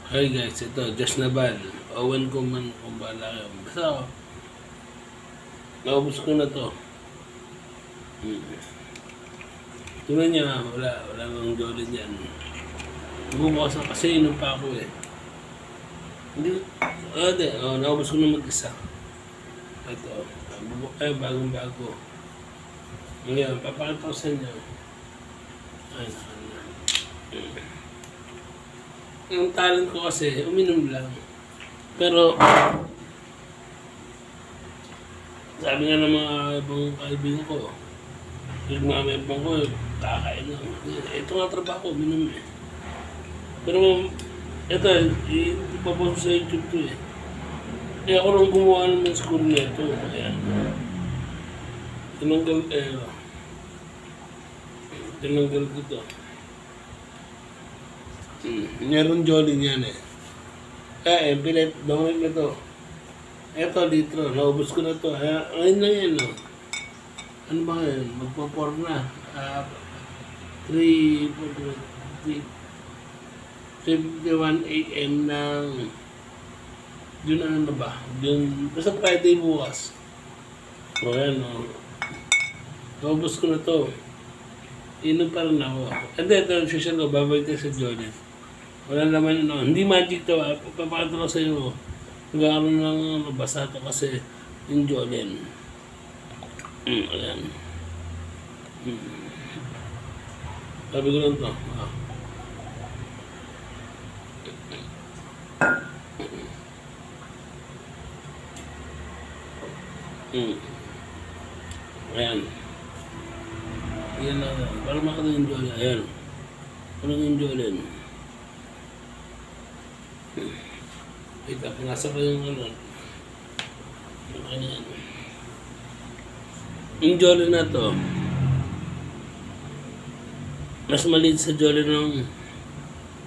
Hi guys, ito, Josh Nabal. Owen ko man kung bahala kayo. Basta ako, naubos ko na to. Tuloy niya, wala nang Jolin yan. Bumukas na kasi inom pa ako eh. Hindi, naubos ko na mag-isa. Ito, bagong bago. Ngayon, papakita ko sa inyo. Ay, ang talent ko kasi, uminom lang. Pero, sabi nga ng mga ibang kaibigan ko, yung mga membang ko, kakain lang. Ito nga trabaho ko, uminom eh. Pero, ito, ipapost sa YouTube to eh. Kaya ako nang gumawa naman sa school nito. Ayan. Tinanggal ko to. Meron Jolin yan eh. Pilit, bangin na to. Eto, litro. Naubos ko na to. Ngayon lang yan, no? Ano ba yan? Magpo-4 na. 3:51 AM ng... Yun ano na ba? Yun, basta Friday bukas. O yan, no? Naubos ko na to. Inom pa rin ako. Hindi, ito, social ko. Babalik tayo sa Jolin. Wala naman, no? Hindi magic to. Papakita ko sa inyo. Nagkakaroon lang basa to kasi yung Jolin. Ayan. Sabi ko lang to. Ayan. Ayan lang. Para makita yung Jolin. Ayan. Parang yung Jolin. Wait up. Nasa ko yung ano. Ayan. Yung Jolin na to. Mas maliit sa Jolin ng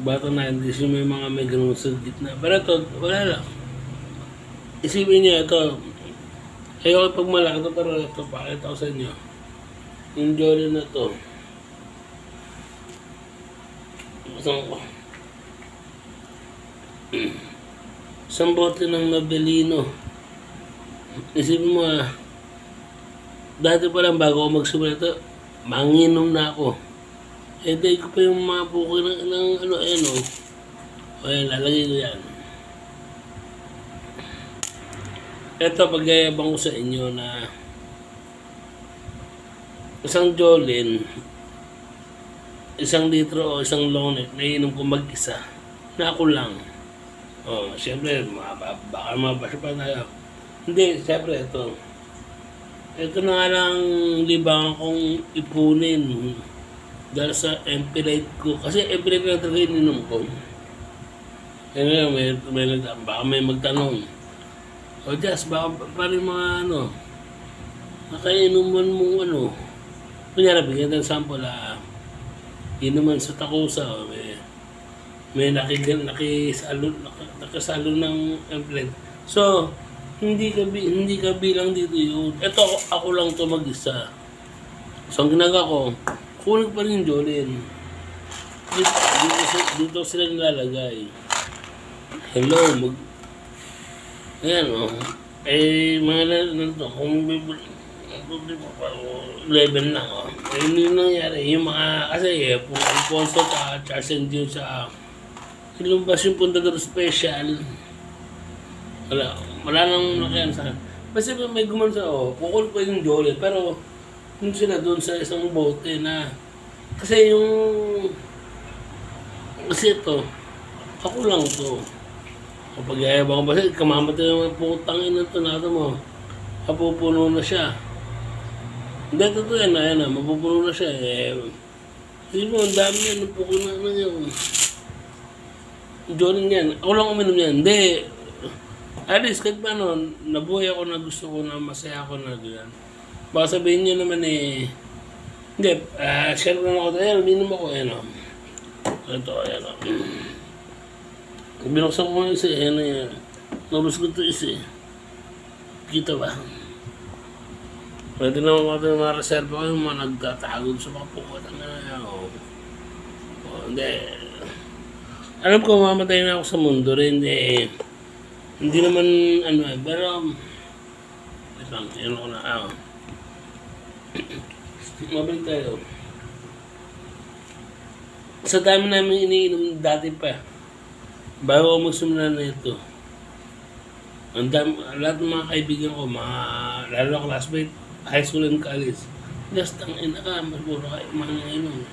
bata na hindi siya may mga may ganun sa gitna. Pero ito, wala lang. Isipin niyo ito. Ayoko pag malaki ito, pero ito, pakita ko sa inyo. Yung Jolin na to. Saan ko? Isang bote ng Nobelino. Isipin mo dati pa lang bago ako magsimula ito, manginom na ako. Dahil ko pa yung mga buko ng ano, ayan o. Ayan, lalagay ko yan. Ito, pagyayabang ko sa inyo na isang Jolin, 1 litro o 1 long neck, naiinom ko mag-isa. Na ako lang. Siyempre, baka mabasa pa tayo. Hindi, siyempre, ito. Ito na nga lang libangan kong ipunin dahil sa MP Light ko. Kasi MP Light na talaga ininom ko. Kaya nga, baka may magtanong. O Jazz, baka pa rin mga ano, nakainuman mong ano. Kunyara, bigyan ng sample, inuman sa Takusa, may nakasalo ng implant. So, hindi ka bilang dito yun. Ito, ako lang to mag-isa. So, ang ginagawa ko, kunin pa rin yung Jolin. Dito sila nilalagay. Hello, ayan, mga nito, kung level na, ayun yung nangyari. Yung mga, kasi, Alfonso at Charles and June sa ilumbas yung Puntador Special. Wala nang nakayan sa akin. Kasi may guman sa, kukul pa yung Jolin, pero hindi sila doon sa isang bote na, kasi ito, ako lang to. Kapag yayabang ko, kasi kamamatay yung putang ina to nato mo, mapupuno na siya. Hindi, totoo yan, mapupuno na siya. Hindi mo, ang dami yan, napukunan na yun. Jolin yan, ako lang uminom yan. Hindi, at least, kahit pa nabuhay ako na gusto ko na masaya ako na ganyan. Baka sabihin nyo naman hindi, share ko na ako, uminom ako, ito, binuksan ko nga isa, yan. Nabos ko ito isa. Kita ba? Pwede naman ako yung mga reserva ko, yung mga nagtatagod sa mga pukot. Hindi. Alam ko mamatay na ako sa mundo rin eh. Hindi naman ano eh, pero wait lang, yun ako na mabalik tayo. Sa dami namin iniinom dati pa, bago ako magsimula na ito, ang dami, lahat ng mga kaibigan ko, lalo na classmate, high school and college, just ang ina ka, puro kayo mga inom.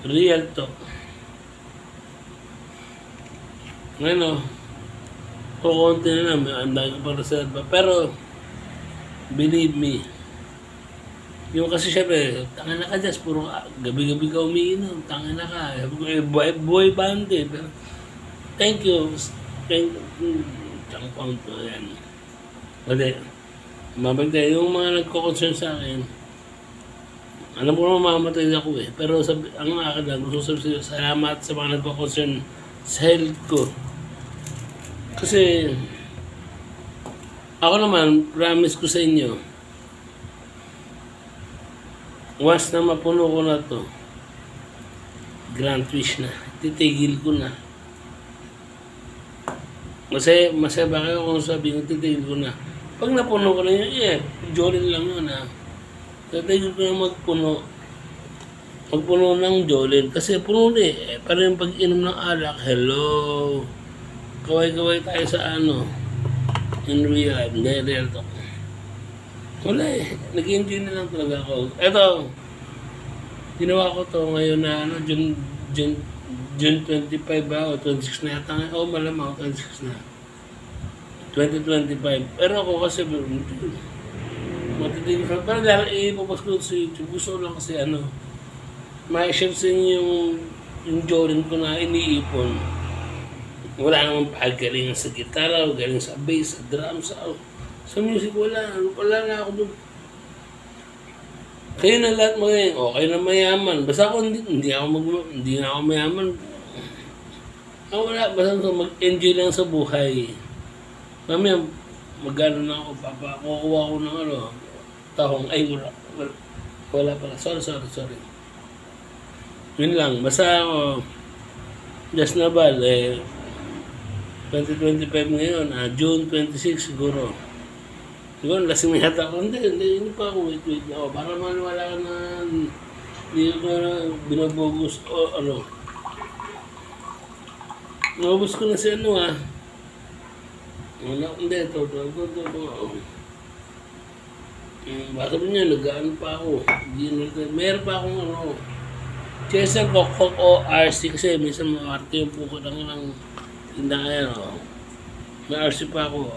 Real talk. Ngayon kukunti na lang, ang dami ko para sa iba. Pero, believe me, yung kasi syempre, tanga na ka dyan, puro gabi-gabi ka umiinom, tanga na ka. Buhay bante. Pero, thank you. Tsaka pound to, yan. Kasi, mabagay, yung mga nagko-concern sa akin, alam ko naman mamamatay ako eh. Pero ang akin lang, gusto sabihin sa'yo, salamat sa mga nagko-concern sa health ko. Kasi, ako naman, promise ko sa inyo, once na mapuno ko na to, grand wish na, titigil ko na. Kasi, masaya kayo kung sabihin ko, titigil ko na. Pag napuno ko na yun, Jolin lang yun ha. Titigil ko na magpuno ng Jolin. Kasi puno na eh. Parang pag-inom ng alak, hello. Kaway-kaway tayo sa in real life, hindi real talk. Wala eh, nag-enjoy na lang talaga ako. Eto, ginawa ko to ngayon na June 25 ba o 26 na yata nga. Oo, malamang 26 na. 2025. Pero ako kasi, matitigil ka. Pero dahil ipapas ko sa YouTube, gusto lang kasi ma-share sa inyo yung Jordan ko na iniipon. Wala namang pagaling sa gitara, galing sa bass, sa drums, sa music, wala na ako doon. Kayo na lahat magaling, kayo na mayaman. Basta ako hindi na ako mayaman. Wala, basta mag-enjoy lang sa buhay. Mamaya, mag-ano na ako, kukuha ko ng tahong, wala pala, sorry. Yun lang, basta ako, just na bal, 2025 ngayon, June 26 siguro. Siguro, lasing na yata ako. Hindi pa ako, wait na ako. Para maniwala ka na hindi ko na binabogos o Naubos ko na si hindi, ito. Baka rin niya, nag-ano pa ako. Meron pa akong Chester Coke o RC kasi minsan makarte yung puko ng tindahan May RC pa ako.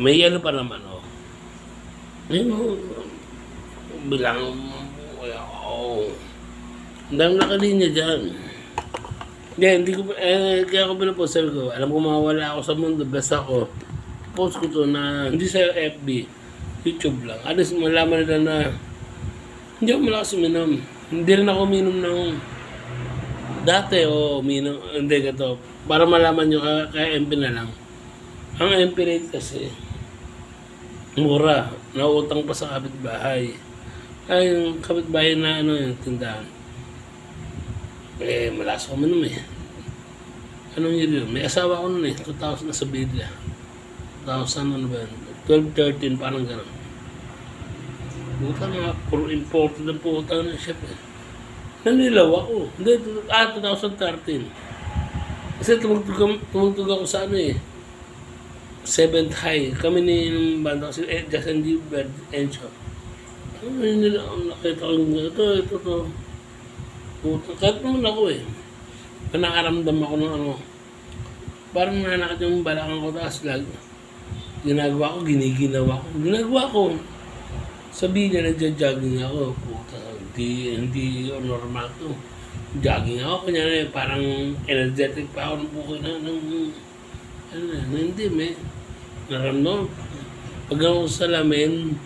May yellow pa naman bilang ang dami nakalinya dyan. Hindi ko kaya ako pinapost, sabi ko, alam ko mawawala ako sa mundo, basta ako post ko to na hindi sa FB, YouTube lang. At least malaman nila na hindi ako malakas uminom. Hindi rin ako uminom ng dati uminom, hindi gato. Para malaman nyo kaya MP na lang. Ang MP rate kasi mura, nauutang pa sa kapitbahay. Ay, yung kapitbahay na yung tindahan. Malakas ako uminom eh. Anong year yun? May asawa ko nun 2000 na sa Bidya. 2000 ba yun? 12, 13, parang gano'n. Buta mga imported ang puta ng chef eh. Nanilaw ako. Hindi, 2013. Kasi tumugtog ako sa 7th high. Kami ni ng banda kasi Justin Bieber, Encho. Nakita ko yung ito. Kahit naman ako Nakaramdam ako ng parang nanakit yung balakang ko, tapos ginagawa ko, ginagawa ko. Sabihin niya, nagja-jogging ako. Puta, hindi normal to. Jogging ako, kanya parang energetic pa ako ng bukoy hindi, naramdam. Pag ako sa salamin,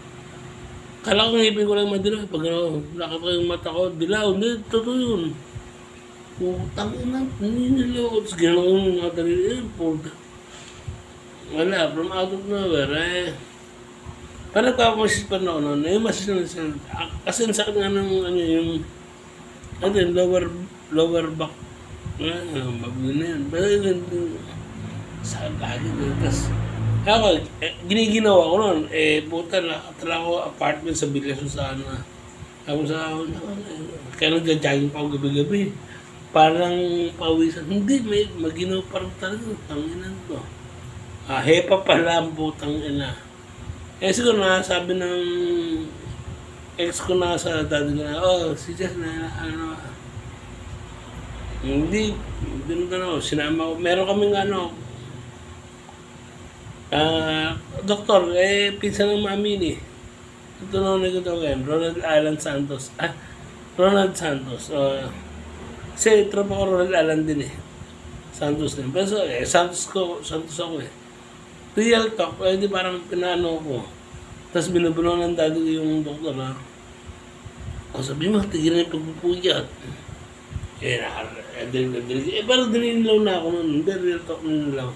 kala ko ngipin ko lang madilaw. Pag lakad ko yung mata ko, dilaw. Hindi, totoo yun. Putang ina, ninilaw ko. Tapos gano'n ko yung mga dalili. Puta. Wala, from out of nowhere, Parang nagpapamasis pa na ako noon. Yung masis na kasi ang sakit nga ng yung lower back Mabuti na yan. Pero sa lagi doon. Tapos, ako, giniginawa ko noon, puta, nakatala ko apartment sa Villason sa ano. Ako sa kaya nagja-jogging pa ako gabi-gabi. Parang pawisan. Hindi, may maginaw pa rin talaga. Tanginan ko. Hepa pala ang putang ina. Siguro sabi ng ex ko na sa daddy ko na, si Jess na, ano, hindi sinama ko. Meron kaming doktor, pinsan ng mami ni. Ito na nagtatawagan, Ronald Santos. Ronald Santos. Kasi tropa ko Ronald Alan din Santos din. Pero Santos ako Real talk, di parang pinano ko. Tapos binubuno ng daddy ko yung doktor sabi mo, tigil na yung pagpupuyat. Parang dinilaw na ako noon. Hindi, real talk ninilaw.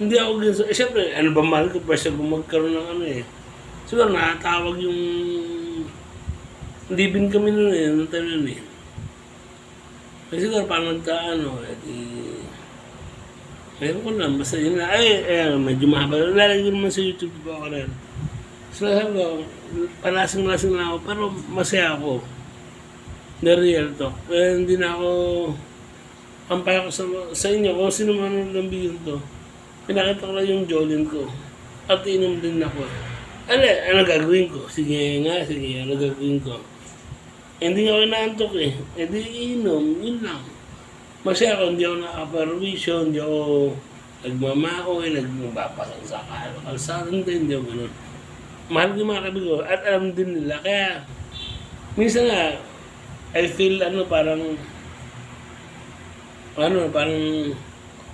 Hindi ako ganso. Siyempre, ano ba mahal ko? Pwede kung magkaroon ng siguro nakatawag yung libin kami noon nung time yun siguro parang meron ko lang, basta yun na, medyo mahaba. Lalagay ko naman sa YouTube ko ako rin. So sabi ko, palasing-lasing na ako, pero masaya ako. The real talk. Hindi na ako, ampay ako sa inyo, kung sino man ang bigyan to. Pinakita ko lang yung Jolin ko. At inom din ako. Ano gagawin ko? Sige, ano gagawin ko? Hindi nga ako naantok di inom, yun lang. Masaya ako, hindi ako nakaparwisyo, hindi ako nagmamaoy, nagbabasang sa kalsaran din, hindi ako ganun. Mahal ko yung mga kaibigan ko at alam din nila. Kaya, minsan nga, I feel parang,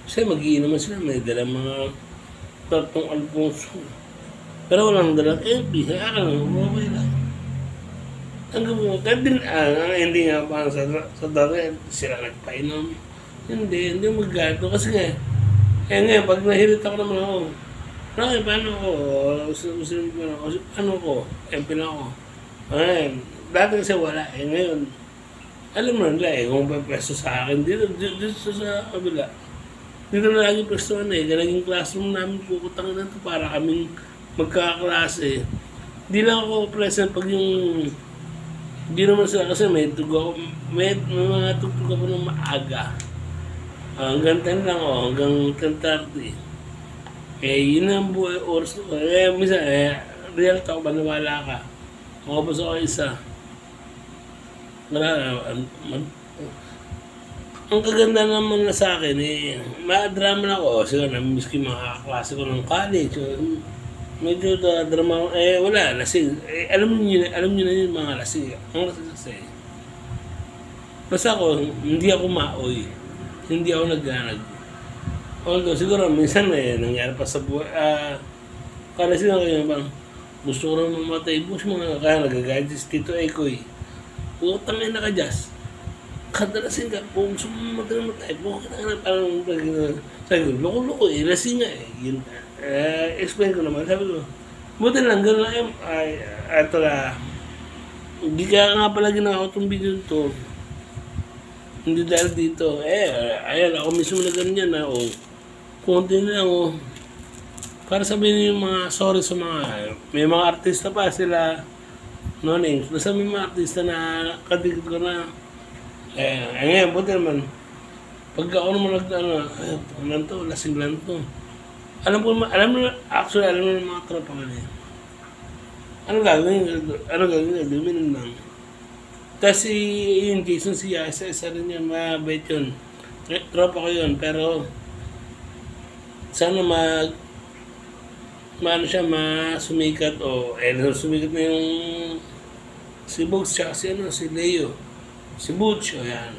kasi mag-iinuman sila, may dalang mga tatong Alfonso. Pero walang dalang MP, kaya okay lang. Hanggang mo, kahit din, hindi nga pa sa dati, sila nagpainom. Hindi maggato. Kasi nga, ngayon, pag nahirit ako naman ako, paano ko? Ano ko? MP na ako. Dati kasi wala. Ngayon, alam mo nila kung may pwesto sa akin, dito sa kabila. Dito na lagi pwesto naging classroom namin, puputang na ito para kaming magkakaklase. Hindi lang ako present pag yung hindi naman sila kasi may mga tugtog ako ng maaga. Hanggang 10 lang hanggang 10:30. Yun ang buhay oras ko. Minsan, real talk, maniwala ka. Makabas ako isa. Ang kaganda naman na sa akin, ma-drama na ako. Siguro, namiss ko yung mga klase ko ng college. Medyo drama, wala, lasing. Alam niyo na yung mga lasing. Ang lasing kasi. Basta ako, hindi ako maoy. Hindi ako nagganag. Although, siguro, minsan nangyari pa sa buhay. Kalasing ako yun, bang gusto ko rin mamatay. Bukas mga kaya nagagadis, Tito Ekoy. Utang na naka-jazz. Kadalasing ka, kung gusto mo mamatay, bukas na parang sabi ko, loko-loko lasing nga Yun, explain ko naman, sabi ko, buti lang, gano'n lang ito na, hindi kaya nga pala ginawa itong video ito, hindi dahil dito, ayan, ako mismo na ganyan konti na lang, para sabihin yung mga sorry sa may mga artista pa sila, no names, basta may mga artista na kadigit ko na, ngayon, buti naman, pagka ako naman lasing lang to. Alam mo ng mga tropa ko niya. Ano gagawin? Duminom lang. Kasi yung Jason siya, isa rin yan, mabait yun. Tropa ko yun, pero sana sumikat sumikat na yung si Bugs, tsaka si Leo. Si Butch, yan.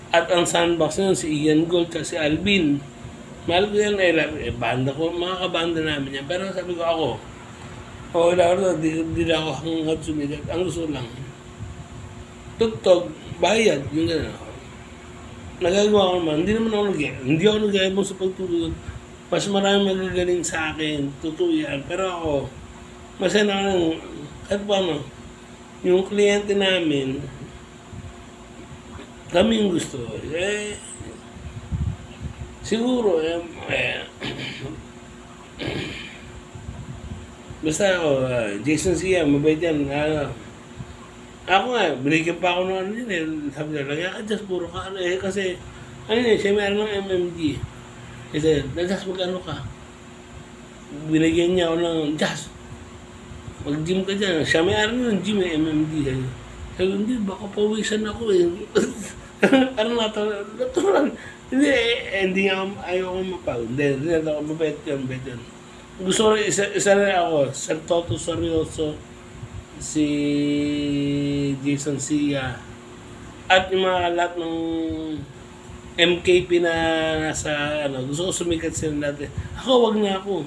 At ang sandbox nun, si Ian Gold, kasi Alvin. Mahal ko yan, banda ko, mga kabanda namin yan. Pero sabi ko ako, di na ako hanggang sumigat. Ang gusto lang, tugtog, bayad, yung gano'n. Nagagawa ko naman, hindi ako nag-gaya mo sa pagtulog. Mas maraming magagaling sa akin, totoo yan. Pero ako, masaya na lang, kahit paano, yung kliyente namin, kami yung gusto. Siguro, basta ako, Jason Sia, mabait yan. Ako nga, binigyan pa ako ng ano yun eh. Sabi na, lagyan ka just puro ka ano eh. Kasi, ano yun, siya meron ng MMG. Kasi, just mag-ano ka. Binigyan niya ako ng just. Mag-gym ka dyan. Siya may araw ng gym eh, MMG. Sabi, hindi, baka pawisan ako eh. Parang natural. Hindi, hindi nga ayaw ko mapag. Hindi ako mabait yun, mabait yun. Gusto ko, isa rin ako, Sir Toto Seryoso, si Jason Sia, at yung mga lahat ng MKP na nasa, ano, gusto ko sumikat sila natin. Ako, wag na ako.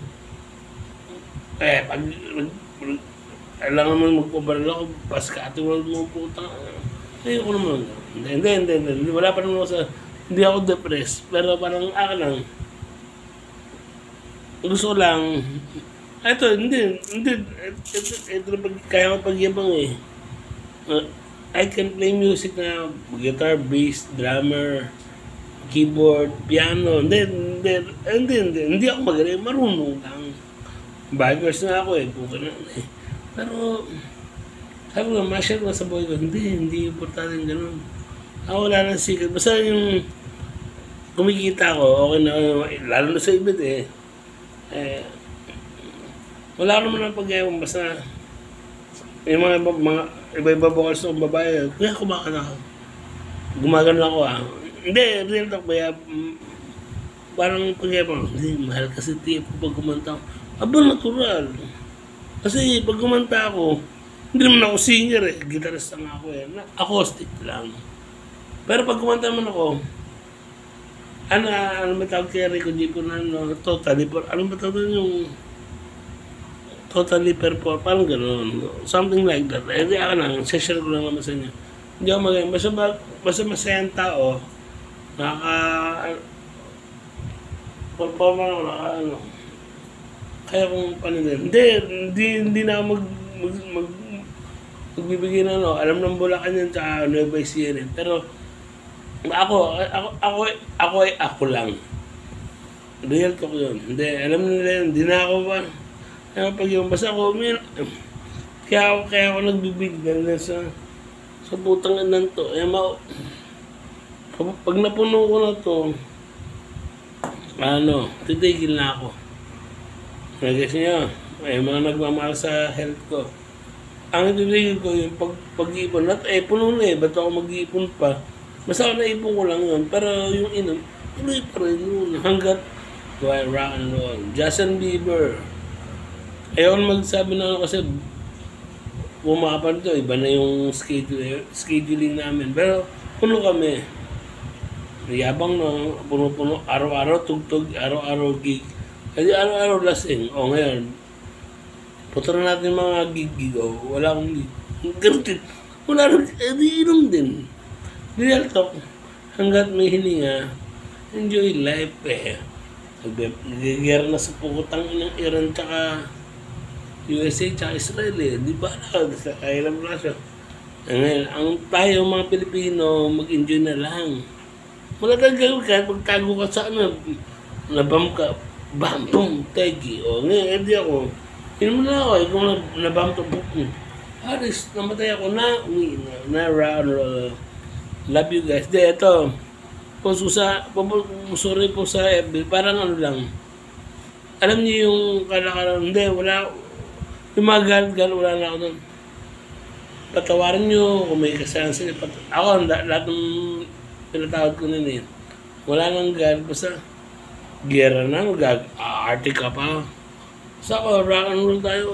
Alam naman magpabaril ako, paskati mo putang. Ayoko naman. Hindi. Wala pa naman ako sa, hindi ako depressed. Pero parang ako lang, gusto ko lang, hindi, ito na kaya ko pagyabang eh. I can play music na, guitar, bass, drummer, keyboard, piano, hindi ako magaling, marunong lang. Baggers na ako eh, puka na eh. Pero, sabi ko, ma-share ko sa boy ko, hindi importante yung ganun. Ako wala nang sikat, basta yung kumikita ko, okay na, lalo na sa ibit eh. Wala naman ang pag-iwan, basta yung mga iba-iba vocals ng babae, kaya kumakan ako. Gumagano ako ah. Hindi, real talk, kaya parang pag-iwan, hindi, mahal kasi tip ko pag kumanta ako. Aba, natural. Kasi pag kumanta ako, hindi naman ako singer eh, gitarista nga ako eh, acoustic lang. Pero pag kumanta naman ako, ano ba tawag kaya Rico Jeepo na totally ano ba tawag yung totally perform, parang gano'n, something like that. Eh di ako lang, share ko lang naman sa inyo. Hindi ako magaling, basta masayang tao, perform ako, kaya kong panunin. Hindi na ako magbibigay na alam ng Bulacan yan, tsaka Nueva Ecija rin. Pero, ako lang. Real talk yun. Hindi, alam nila yun. Hindi na ako ba? Pag yung basta ako, kaya ako nagbibigay na sa putang inan to. Pag napuno ko na to, titigil na ako. Nag-guess nyo, mga nagmamahal sa health ko. Ang titigil ko yung pag-iipon. Puno na eh, ba't ako mag-iipon pa? Basta ako naipon ko lang yun, pero yung inom, tuloy pa rin yun. Hanggat, rock and roll. Justin Bieber. Ayaw ko magsabi na kasi bumapan to, iba na yung scheduling namin. Pero puno kami. Yabang na, puno-puno, araw-araw tugtog, araw-araw gig. Kasi araw-araw lasing. Ngayon, puto na natin mga gig. Wala akong gig. Ganun din. Wala rin, di inom din. Real talk, hanggat may hininga, enjoy life eh. Nagigir na sa pukutang ng Iran tsaka USA tsaka Israel eh. Di ba na? Sa kailang rasyo. Ngayon, ang tayo mga Pilipino, mag-enjoy na lang. Wala tayong gawin kahit magtago ka sa nabam ka, bam, boom, tegi. Ngayon, hindi ako. Yun mo na ako, kung nabam to, boom. Haris, namatay ako na, love you guys. Ito, sorry po sa FB, parang ano lang. Alam niyo yung kalakaran, wala, yung mga gal, wala na ako doon. Patawarin niyo kung may kasalanan sila. Ako, lahat ng pinatawad ko nun eh. Wala nang gal, basta gera na, arte ka pa. Basta ako, rock and roll tayo,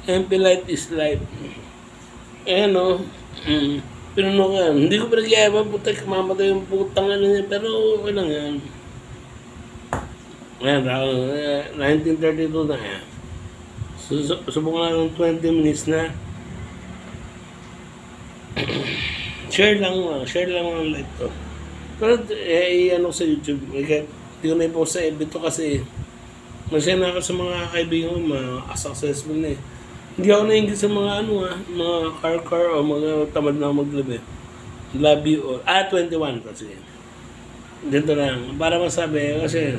MP life is life. Pinuno ka yan. Hindi ko pinag-iaba, putek, mamatay yung putang niya, pero okay lang yan. Ayan, 1932 na yan. Subukan lang ng 20 minutes na. Share lang ang live to. Pero ano sa YouTube, hindi ko na i-post sa FB to kasi masaya na ako sa mga kaibigan ko, mga successful na eh. Hindi ako naingit sa mga mga car o mga tamad na maglabi. Love you all. 21 kasi. Dito lang. Para masabi, kasi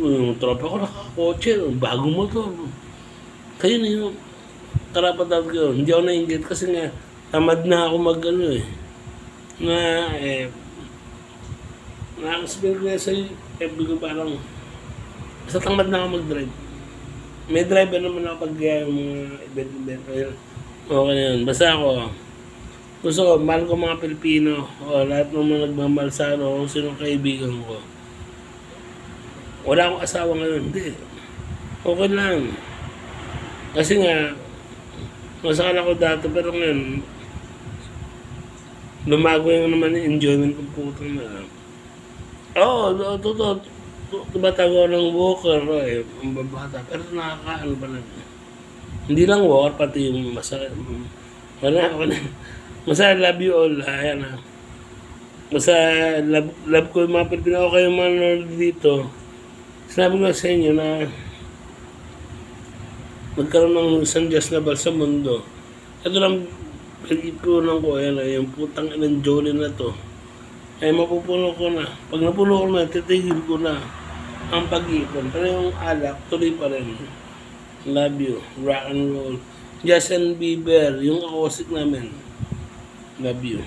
yung tropa ko nakakotse, bagong motor. Kayo na yung karapat-dapat ko. Hindi ako nainggit kasi nga, tamad na ako mag-ano eh. Na nakakasabihin ko na sa FB ko parang, basta tamad na ako mag-drive. May driver naman ako pag mga event. Okay na yun. Basta ako, gusto ko, mahal ko mga Pilipino, o lahat ng mga nagmamahal sa kung sinong kaibigan ko. Wala akong asawa ngayon, hindi. Okay lang. Kasi nga, masakal ako dati, pero ngayon, lumago yung naman yung enjoyment ng putang na. Oo, totoo. Tumatago ng walker, ang babata, pero nakakaano pa lang. Hindi lang walker, pati yung masakit. Wala ako na. Masa love you all, ayan na. Masa love ko yung mga Pilipino, o kayo manonood dito. Sinabi ko sa inyo na magkaroon ng isang Diyos na bal sa mundo. Ito lang pinag-ipunan ko, ayan na, yung putang ng Jolie na to. Ay mapupuno ko na. Pag napuno ko na, titigil ko na ang pag-ipon. Pero yung alak, tuloy pa rin. Love you, rock and roll. Justin Bieber, yung acoustic namin. Love you.